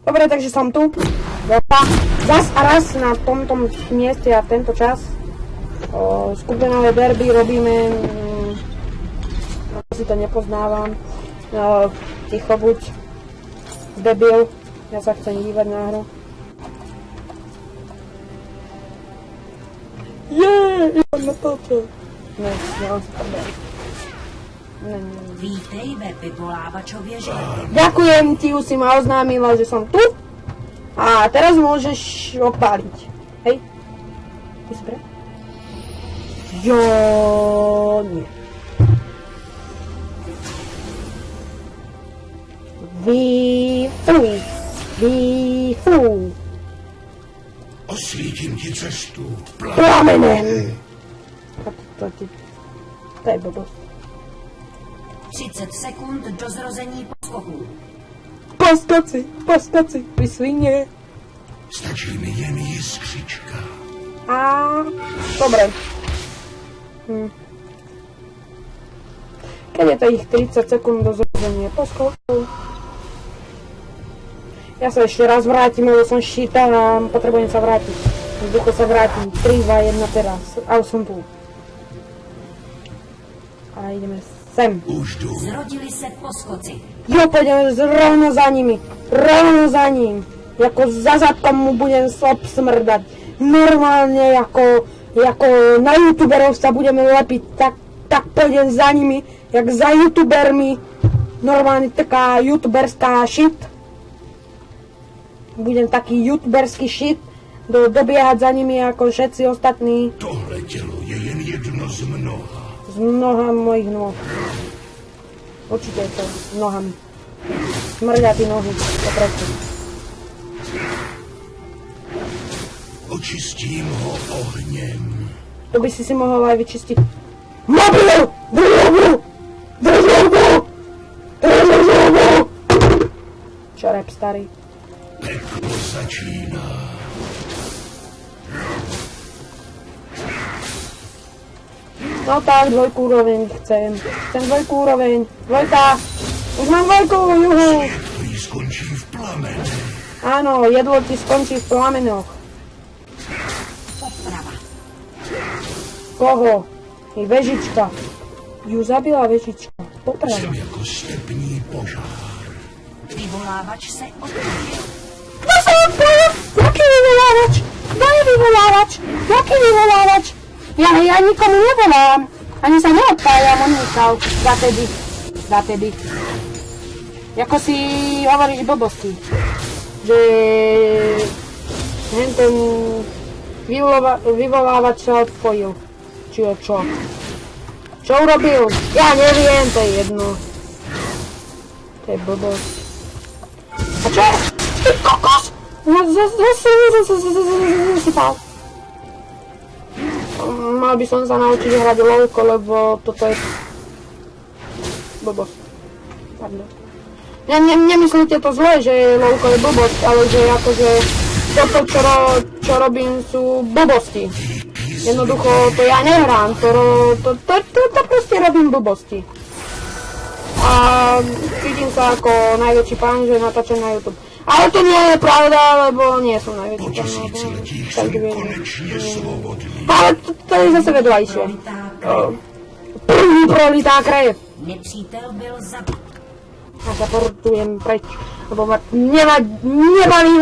Dobre, takže som tu. Zas a raz na tomto mieste a tento čas. Skupinové derby robíme. Si to nepoznávam. Ticho buď. Debil. Ja sa chcem dívať na hru. Iba na toto. Ne, ja si to beriem. Vítej ve vyvolávačově že. Ďakujem ti, už si ma oznámila, že som tu. A teraz môžeš opáliť. Hej? Ty si pre? Jo, nie. Výfuj. Osvítím ti cestu. Plamenem. To je blbosť. 30 sekund do zrození poskoků. Poskoci, pri svine. Stačí mi jen jiskřička. Dobre. Keď je to ich 30 sekúnd do zrozenia poskokov. Ja sa ešte raz vrátim, lebo som šítal a potrebujem sa vrátiť. Vzducho sa vrátim. 3, 2, 1 teraz. A už som tu. A ideme sem. Zrodili se poskoci. Jo, pôjdem rovno za nimi. Rovno za ním. Jako za zadkom mu budem smrdať. Normálne ako na youtuberov sa budeme lepiť. Tak pôjdem za nimi. Jak za youtubermi. Normálne taká youtuberská shit. Budem taký youtuberský shit. Dobiehať za nimi ako všetci ostatní. Tohle tělo je jen jedno z mnoha. Z mnoha mojich nôh. Určite je to s nohami. Smrdia ty nohy, opravdu. Očistím ho ohněm. To by si mohol aj vyčistiť. Mobil! Držobu! Čo rap starý? Peklo začíná. No tak, 2 úroveň chcem. Chcem 2 úroveň. 2. Už mám 2, juhu. Světlý skončí v plamene. Áno, jedlo ti skončí v plamenoch. Poprava. Koho? I vežička. Ju zabila vežička. Poprava. Jsem jako stepní požár. Vyvolávač se odpojil. Kto sa odpojil? Jaký vyvolávač? Kto je vyvolávač? Jaký vyvolávač? Ja nikomu nevolám. Ani sa neodpájam, on nechal. Zatedy. Jako si hovoríš blbosti. Že ten vyvolávač sa odpojil. Či o čo? Čo urobil? Ja neviem, to je jedno. To je blbosť. A čo? Ty kokos! Zasypal. Mal by som sa naučiť hrať LOLko, lebo toto je blbosť. Pardon. Nemyslíte to zle, že LOLko je blbosť, ale že akože toto, čo robím, sú blbosti. Jednoducho to ja nehrám, to proste robím blbosti. A cítim sa ako najväčší pán, že natáčam na YouTube. Ale to nie je pravda, lebo nie som najväčší pán. Takže ale to je zase vedľajšie. První prolitá krev. Nepřítel byl zabit. Ja sa portujem preč, lebo ma nebaví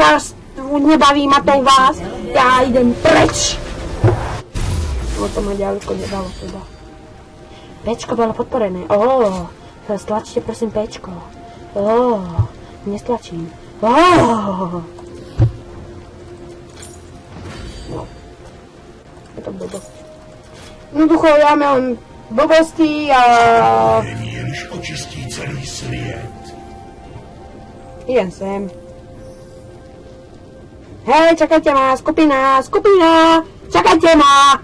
ma to vás. Ja idem preč. No to ma ďaleko nedalo teda. Pečko bolo podporené. Stlačte prosím Pečko. Nestlačím. Je to blbosť. Jednoducho ja mám blbosti a... Jenž očistí celý svět. Idem sem. Hej, čakajte ma, skupina! Čakajte ma!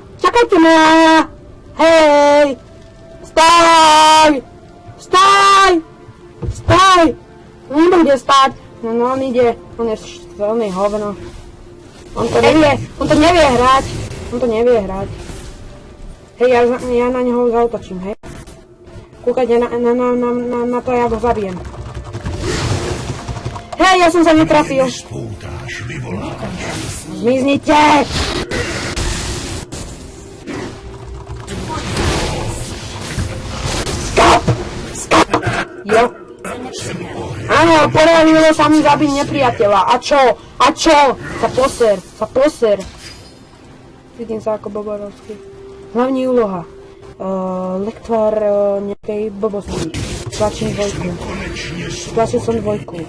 Hej! Staj! Nebude stáť. No on ide. On je veľmi hovno. On to nevie hrať. Hej, ja na neho zautočím, hej. Kúkajte na to, ja ho zabijem. Hej, ja som sa netrafil. Nespoutáš vyvolávač. Zmiznite! Stop! Stop! Jo. Áno, podarilo sa mi zabiť nepriateľa. A čo? A čo? Sa poser. Vidím sa ako Boborovský. Hlavní úloha. Lektvár nejakej blbosti. Tlačím dvojku. Tlačil som dvojku.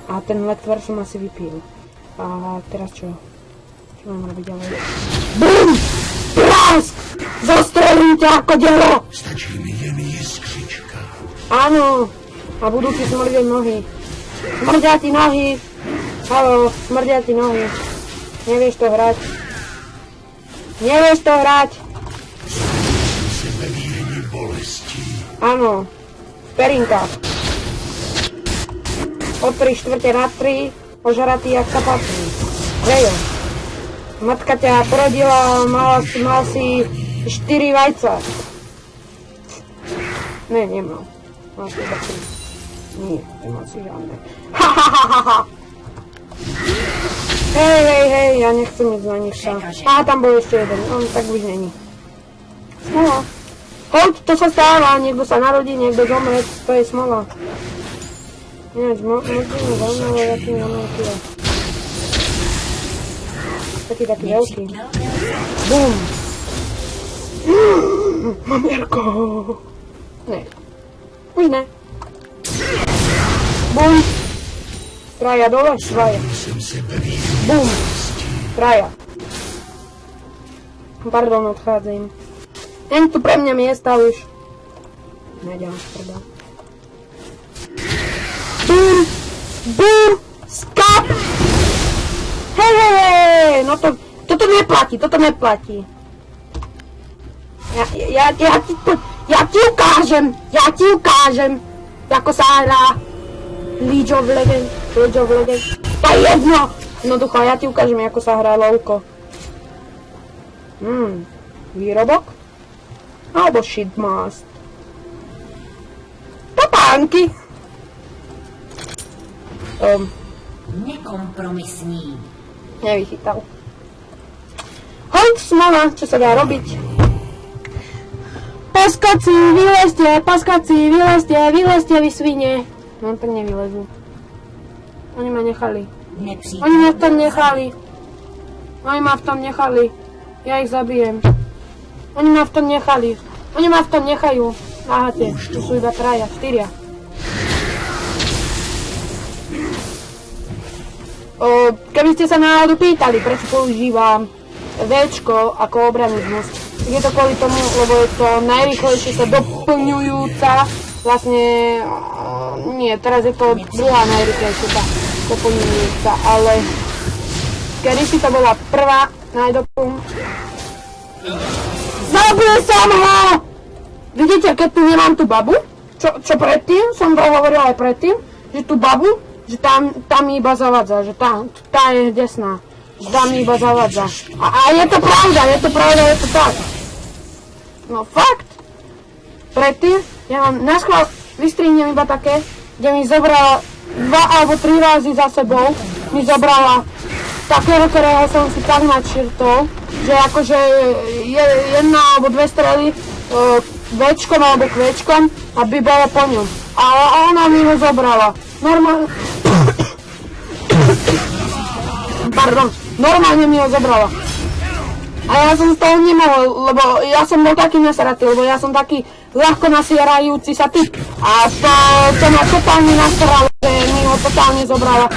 A ten lektvár som asi vypil. A teraz čo? Čo mám robiť ďalej? BUM! Prask! Zostrelím ťa ako delo! Stačí mi jen jiskřička. Áno. A budú ti smrdiať nohy. Smrdia ti nohy. Haló, smrdia ti nohy. Nevieš to hrať. Nevieš to hrať. Si ve výhni bolestí. Áno. V perinkách. O 3/4 ožratý, jak sa patrí. Vejo. Matka ťa porodila, mal si 4 vajca. Ne, nemal. Mal si iba 3. Nie, nemal si žiadne. Hej, ja nechcem ísť na nich sa. Á, tam bol ešte jeden, on tak už není. Smola. Hold, to sa stáva, niekto sa narodí, niekto zomre, to je smola. Ináč, možno zaujímavé, aký máme kilo. Taký veľký. Bum! Mamierko! Ne. Už ne. Bum! Traja dole, švaja. Bum! Traja. Pardon, odchádzam. Není tu pre mňa miesta už. Neďam štrda. Bum! Bum! Skap! Hej! No toto neplatí. Ja ti ukážem, ako sa hrá League of Legends. To je jedno! Jednoducho, ja ti ukážem, ako sa hrá LOLko. Výrobok? Alebo shitmast. Topánky! Nekompromisní. Nevychytal. Hold, smola, čo sa dá robiť? Paskaci, vylezte, vy svine. No tak nevylezú. Oni ma nechali. Oni ma v tom nechali. Ja ich zabijem. Oni ma v tom nechajú. Aháte, tu sú iba 4. Keby ste sa náhodou pýtali, prečo používam Včko ako obranizmus, je to kvôli tomu, lebo je to najrýchlejšie sa doplňujúca, vlastne, nie, teraz je to druhá najrýchlejšia sa doplňujúca, ale kedysi to bola prvá najdoplň. Zabil som ho! Vidíte, keď tu nemám tú babu, čo predtým, som to hovoril aj predtým, že tú babu, že tam iba zavadza, že tá je desná, že tam iba zavadza. A je to pravda, je to tak. No fakt. Predtým, ja mám naschvál, vystrihnem iba také, kde mi zobrala 2 alebo 3 razy za sebou, mi zobrala takého, ktorého som si tak načrtol, že akože jedna alebo 2 strely Včkom alebo Kvčkom, aby bolo po ňom. A ona mi ho zobrala. Normálne mi ho zobrala. A ja som z toho nemohol, lebo ja som bol taký nasratý, lebo ja som taký ľahko nasierajúci sa typ. A to ma totálne nasralo, že mi ho totálne zobrala.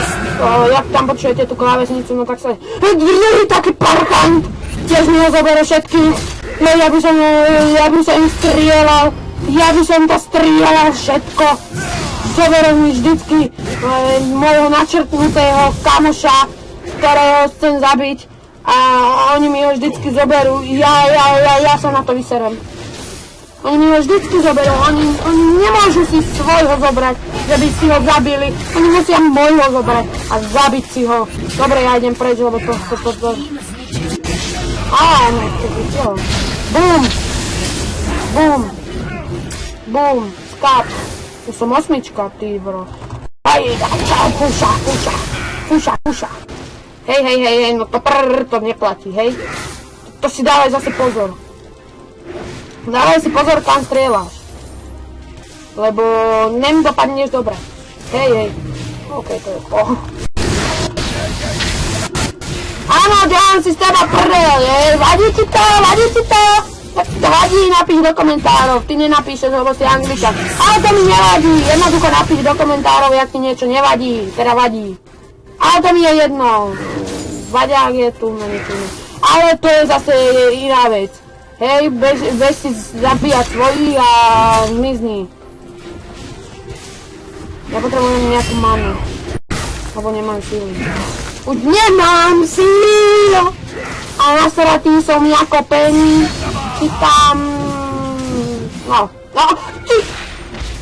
Jak tam počujete tú klávesnicu, no tak sa... Taký parchant! Tiež mi ho zobere všetky. No ja by som im strieľal. Ja by som to strieľal všetko. Zoberiem mi vždycky môjho načrtnutého kamoša, ktorého chcem zabiť. A oni mi ho vždycky zoberú. Ja sa na to vyserem. Oni mi ho vždycky zoberú. Oni nemôžu si svojho zobrať, že by si ho zabili. Oni musia môjho zobrať a zabiť si ho. Dobre, ja idem preč, lebo to... Áno, to. Bum! Bum! Bum! Skap! To som 8, ty bro. Čau, fúša. Hej, no to to neplatí, hej. To si dávaj zase pozor. Dávaj si pozor, kam strieľaš. Lebo dopadneš dobre. Hej. Okej, to je Áno, ďalám si z teba prdel, vadí ti to? Tak to vadí, napíš do komentárov, ty nenapíšeš, lebo si Angličan. Ale to mi nevadí, jednoducho napíš do komentárov, jak ti niečo nevadí, teda vadí. Ale to mi je jedno, vaďák je tu na niečo. Ale to je zase iná vec. Hej, bež si zabíjať svojich a zmizni. Ja potrebujem nejakú manu, lebo nemám síly. Už nemám síl! A nasratý som ako Penny. Ty tam... No,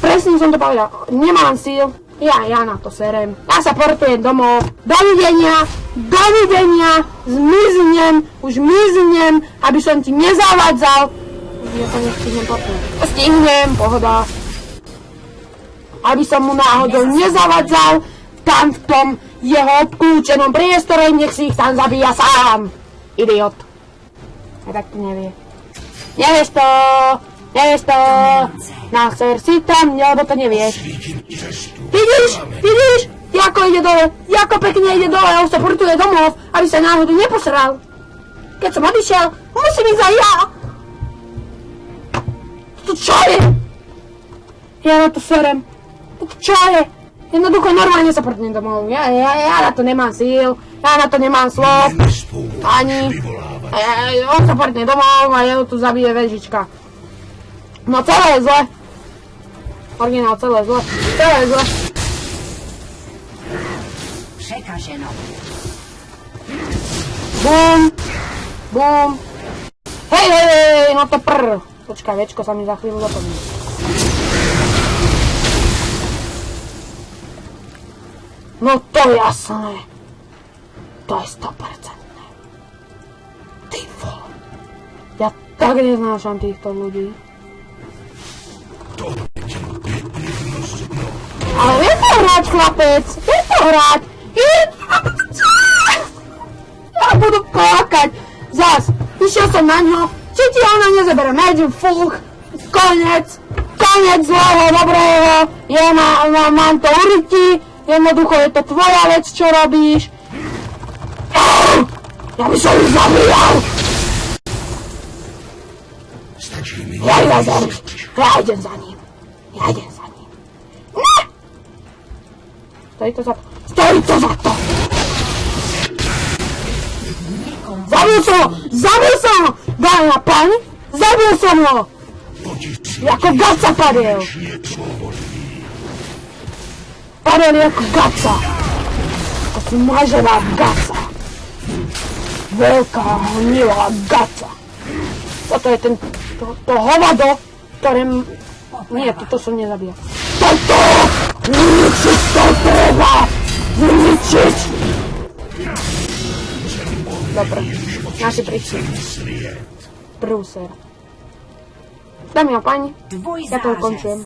presne som to povedal. Nemám síl. Ja na to serem. Ja sa portujem domov. Dovidenia. Zmiznem, aby som ti nezavadzal. Ja sa nestihnem portujem. Stihnem, pohoda. Aby som mu náhodou nezavadzal tam v tom jeho obklúčenom priestore, nech si ich tam zabíja sám. Idiot. A tak to nevie. Nevieš to. Na ser si tam, lebo to nevieš. Vidíš? Jako ide dole, ako pekne ide dole a už sa portuje domov, aby sa náhodou neposral. Keď som odišiel, musím ísť aj ja. To čo je? Ja na to serem. To čo je? Jednoducho normálne sa portnem domov. Ja na to nemám síl, ja na to nemám slov. Ani. On sa portne domov a jeho tu zabije vežička. No celé je zle. Originál, celé je zle. Překaženo. Bum. Hej, no to Počkaj, večko sa mi za chvíľu zapomína. No to jasné. To je 100%. Ty vole. Ja tak neznášam týchto ľudí. Ale vie to hrať, chlapec. Ja budem plakať. Zas, išiel som na ňo. Či ti ona nezabere meč, fúch. Konec zlého, dobrého. Mám to uriti. Jednoducho je to tvoja vec, čo robíš. Ja by som ju zabíjal. Ja idem za ním. Ne! Stojí to za to. Zabil som ho! Dámy a páni, zabil som ho! Jako gaca padel. Padel jako gaca. Ako smažená gaca. Veľká hnilá gaca. Toto je to hovado, ktoré... Nie, toto som nezabíjal. Toto! Zničiť to treba! Zničiť! Dobre, naši prišli. Prúser. Dámy a páni, ja to ukončujem.